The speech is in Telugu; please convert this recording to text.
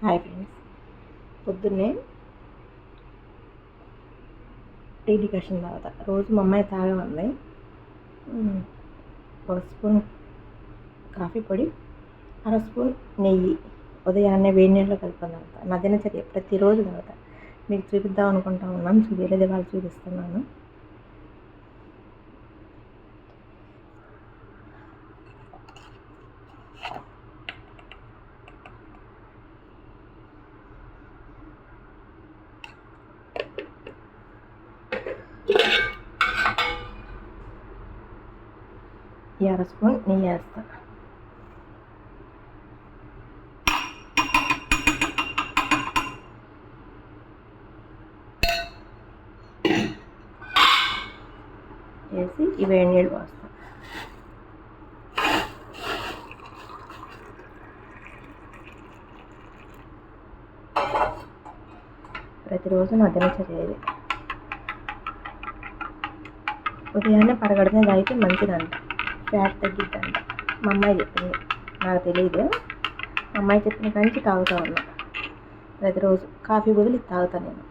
హాయ్ ఫ్రెండ్స్, పొద్దున్నే టీ డికాషన్ తాగుతా. రోజు మా అమ్మాయి తాగమంది. ఒక స్పూన్ కాఫీ పొడి, అర స్పూన్ నెయ్యి ఉదయాన్నే వేడి నీళ్ళలో కలుపుకొని తాగుతా. నా దినచర్య ప్రతిరోజు తాగుతా. మీకు చూపిద్దాం అనుకుంటా ఉన్నాను, చూపించలేదు, వాళ్ళు చూపిస్తున్నాను. ఈ అర స్పూన్ నెయ్యి వేస్తా. వేసి ఈ వేడి నీళ్ళు పోస్తా. ప్రతిరోజు నా దినచర్య ఇది. ఉదయాన్నే పరగడమే తాగితే మంచిదంట, ఫ్యాట్ తగ్గిద్దంట. మా అమ్మాయి చెప్పింది, నాకు తెలియదు. మా అమ్మాయి చెప్పిన కాంచి తాగుతూ ఉన్నా. ప్రతిరోజు కాఫీ బదులు ఇది తాగుతాను నేను.